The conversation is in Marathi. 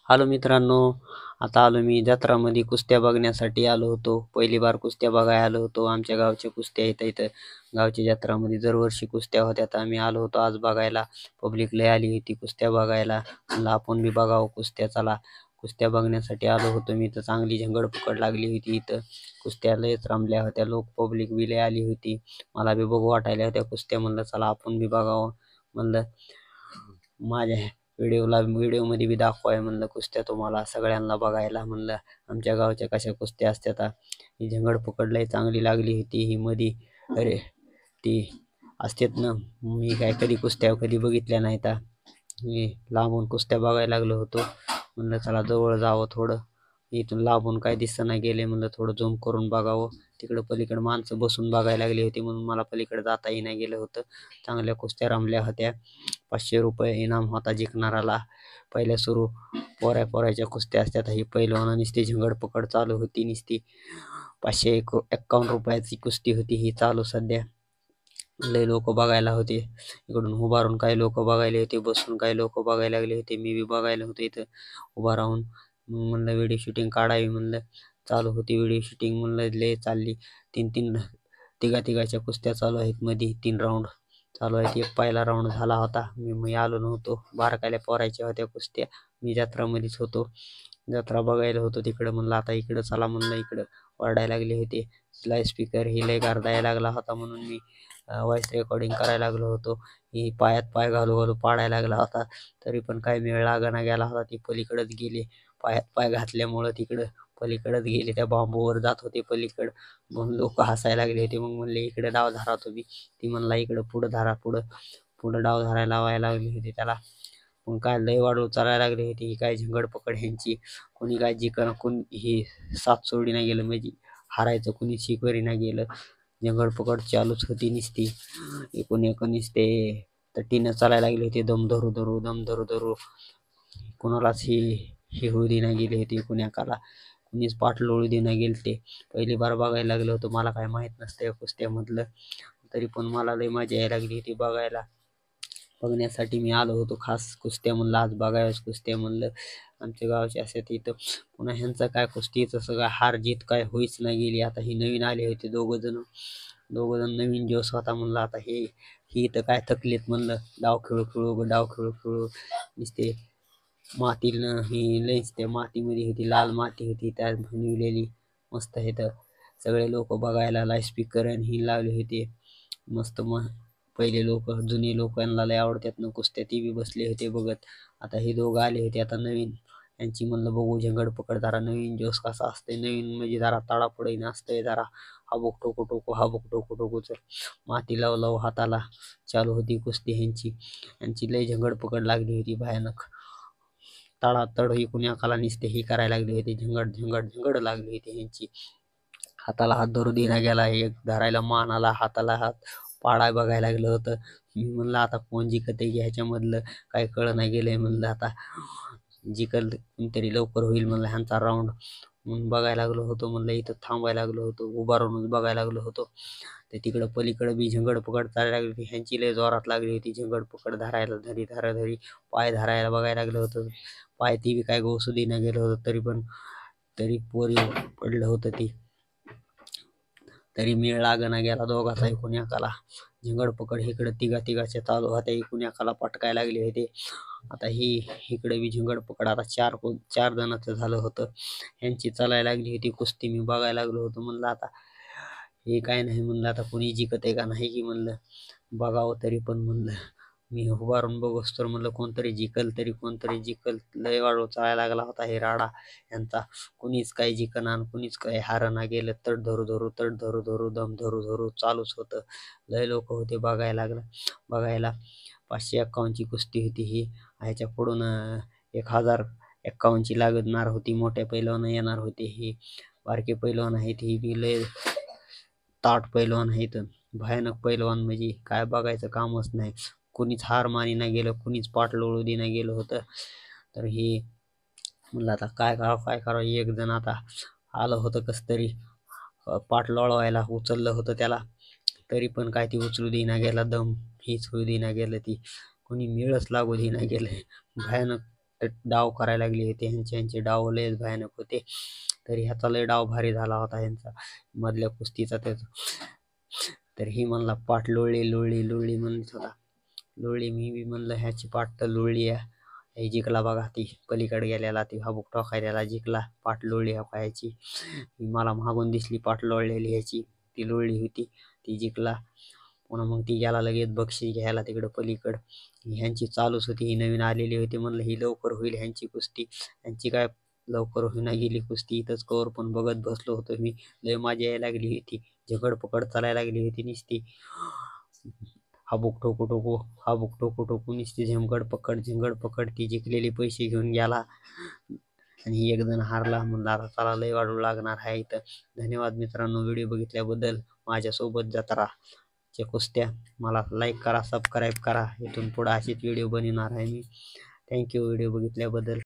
हॅलो मित्रांनो, आता आलो मी जत्रामध्ये कुस्त्या बघण्यासाठी आलो होतो. पहिली बार कुस्त्या बघायला आलो होतो. आमच्या गावच्या कुस्त्या इथं गावच्या जत्रामध्ये दरवर्षी कुस्त्या होत्यात. आम्ही आलो होतो आज बघायला. पब्लिक लय आली होती कुस्त्या बघायला. म्हणलं आपण बी बघावं कुस्त्या, चला. कुस्त्या बघण्यासाठी आलो होतो मी. तर चांगली झंगडपकड लागली होती इथं. कुस्त्या लयच रमल्या होत्या. लोक पब्लिक बी लय आली होती. मला बी बघू वाटायल्या होत्या कुस्त्या. म्हणलं चला आपण बी बघावं. म्हणलं माझ्या व्हिडिओमध्ये बी दाखवाय म्हणलं कुस्त्या तुम्हाला सगळ्यांना बघायला. म्हणलं आमच्या गावच्या कशा कुस्त्या असतात. ही झंगडपकड लय चांगली लागली होती. ही मधी अरे ती असतात ना, मी काय कधी कुस्त्या कधी बघितल्या नाहीत. मी लांबून कुस्त्या बघायला लागलो होतो. म्हणलं चला जवळ जावं थोडं. इथून लांबून काय दिसना गेले. म्हणलं थोडं झूम करून बघावं. तिकडं पलीकडे माणसं बसून बघायला लागली होती म्हणून मला पलीकडे जाताही नाही गेलं होतं. चांगल्या कुस्त्या रमल्या होत्या. 500 रुपये इनाम होता जिंकणाराला. पहिल्या सुरू पोऱ्याच्या कुस्त्या असतात. ही पहिलवान नुसती झंगडपकड चालू होती. नुसती 551 रुपयाची कुस्ती होती ही चालू सध्या. लय लोक बघायला होते. इकडून उभारून काही लोक बघायला होते, बसून काही लोक बघायला लागले होते. मी बी बघायला होतो इथं उभा राहून. मग म्हणलं व्हिडिओ शूटिंग काढावी म्हणलं. चालू होती व्हिडिओ शूटिंग. म्हणलं लय चालली. तिघाच्या कुस्त्या चालू आहेत. मध्ये 3 राऊंड चालू आहेत. एक पहिला राऊंड झाला होता. मी आलो नव्हतो. बारकाल्या पोरायच्या होत्या कुस्त्या. मी जत्रामध्येच होतो. जत्रा बघायला होतो तिकडं. म्हणलं आता इकडं चला म्हणलं. इकडं ओरडायला लागले होते. स्पीकर ही लय गारदायला लागला होता म्हणून मी व्हॉइस रेकॉर्डिंग करायला लागलो होतो. ही पायात पाय घालू पाडायला लागला होता. तरी पण काय मेळ लागना गेला होता. ती पलीकडच गेले. पायात पाय घातल्यामुळं तिकडं पलीकडच गेले. त्या बांबूवर जात होते पलीकडं. म्हणून लोक हसायला लागले होते. मग म्हणले इकडे डाव धरा तुम्ही. ती म्हणला इकडं पुढं धरा. पुढं डाव धरायला लावायला लागले होते त्याला. मग काय लय वाढू चालायला लागली होती. ही काय झंगडपकड ह्यांची. कोणी काय जिंकणं, कोणी ही साथ सोडी नाही गेलं. म्हणजे हारायचं कुणी शिकवरी नाही गेलं. झंगडपकड चालूच होती नुसती. एकूण ते तटीनं चालायला लागले होते. दम धरू धरू. कोणालाच ही होऊ दे नाही गेली होती. कुण्याकाला कुणीच पाठ लोळू दे नाही गेले ते. पहिली बार बघायला लागलं होतं. मला काय माहित नसतं या कुस्त्यामधलं. तरी पण मला लय मजा यायला लागली होती बघण्यासाठी मी आलो होतो खास. कुस्त्या म्हणलं आज बघाव्याच कुस्त्या म्हणलं. आमच्या गावचे असतात इथं. पुन्हा ह्यांचं काय कुस्तीचं सगळं हार जीत काय होईच नाही गेली. आता ही नवीन आले होते दोघं जण नवीन जोश होता. म्हणलं आता ही तर काय थकलीत म्हणलं. डाव खेळू नुसते मातीनं ही लयच त्या मातीमध्ये होती. लाल माती होती त्यात बनवलेली मस्त. हे तर सगळे लोक बघायला स्पीकर आणि ही लावले होते मस्त. पहिले लोक जुने लोक यांना लय आवडतात ना कुस्त्या. ती बी बसले होते बघत. आता हे दोघं आले होते आता नवीन. यांची म्हणलं बघू झंगडपकड जरा नवीन जोश कसा असते. नवीन म्हणजे जरा ताडापुडही नसतंय. जरा हाबुक टोकू चल. माती लावू हाताला चालू होती कुस्ती ह्यांची लय झंगडपकड लागली होती भयानक. तडातड ही कुण्याकाला निसते ही करायला लागली होती. झंगड लागली होती ह्यांची. हाताला हात धरू देना गेला. एक धरायला मान आला, हाताला हात पाडाय बघायला लागलं होतं. मी म्हणलं आता कोण जिंकत आहे ह्याच्यामधलं काय कळ नाही गेलंय. म्हणलं आता जिंकल कोणतरी लवकर होईल म्हणलं ह्यांचा राऊंड. म्हणून बघायला लागलो होतो. म्हणलं इथं थांबायला लागलो होतो. उभा राहूनच बघायला लागलो होतो. तर तिकडं पलीकडं बी झंगडपकड चालायला लागली होती. ह्यांची लय जोरात लागली होती झंगडपकड. धरायला धरी पाय धरायला बघायला लागलं होतं. पाय ती बी काय गोसू देणं गेलं होतं. तरी पोरी पडलं होतं ती. तरी मेळ लागना गेला दोघाचा. एकूण एकाला झंगडपकड इकडं तिघाच्या चालू होत्या. एकूण एकाला पटकाय लागले होते. आता ही इकडे बी झंगडपकड. आता 4 जणांचं झालं होतं. ह्यांची चालायला लागली होती कुस्ती. मी बघायला लागलो होतो. म्हणलं आता हे काय नाही. म्हणलं आता कोणी जिंकत आहे का नाही की म्हणलं बघावं. तरी पण म्हणलं मी उभारून बघूस तर म्हणलं कोणतरी जिंकल. लय वाढू चालायला लागला होता हे राडा यांचा. कुणीच काही जिंकना आणि कुणीच काही हारना गेलं. तड धरू दम धरू चालूच होतं. लय लोक होते बघायला. 551ची कुस्ती होती ही. ह्याच्या पुढून 1051ची लागणार होती. मोठ्या पैलवान येणार होते. ही बारके पैलवान आहेत. ही बी लय ताट पैलवान आहेत. भयानक पैलवान म्हणजे काय बघायचं कामच नाही. कुणीच हार मानी नाही गेलं. कुणीच पाठ लोळू दे नाही गेलं होतं. तर हे म्हणलं आता काय करावं. एक जण आता आलं होतं कस तरी पाठ लोळवायला उचललं होतं त्याला. तरी पण काय ती उचलू दे नाही गेला. दम हीच होऊ दे नाही गेलं. ती कोणी मेळच लागू दे नाही गेलं. भयानक डाव करायला लागले होते. ह्यांचे डाव लयच भयानक होते. तरी ह्याचा लय डाव भारी झाला होता ह्यांचा मधल्या कुस्तीचा त्याचा. तर ही म्हणला पाठ लोळली म्हणत होता. लोळली मी बी म्हणलं ह्याची पाठ तर लोळली आहे. हे जिंकला बघा ती पलीकडे गेलेला ती भाबूक टोकायला जिंकला. पाठ लोळली ह्याची. मला मागून दिसली पाठ लोळलेली ह्याची. ती लोळली होती ती जिंकला. पुन्हा मग ती गेला लगेच बक्षीस घ्यायला तिकडं पलीकडं. ह्यांची चालूच होती. ही नवीन आलेली होती. म्हणलं ही लवकर होईल ह्यांची कुस्ती. ह्यांची काय लवकर होईना गेली कुस्ती. इथंच कवर पण बघत बसलो होतो मी. लय मजा यायला लागली होती. झगडपकड चालायला लागली होती नुसती. हाबूक टोकू नुसती झंगड पकड ती जिंकलेली पैसे घेऊन गेला आणि एक जण हारला. म्हणला आता चला लय वाढू लागणार आहे इथं. धन्यवाद मित्रांनो व्हिडिओ बघितल्याबद्दल. माझ्यासोबत जत्रा च्या कुस्त्या मला लाईक करा, सबस्क्राईब करा. इथून पुढे अशीच व्हिडिओ बनवणार आहे मी. Thank you video बघितल्याबद्दल.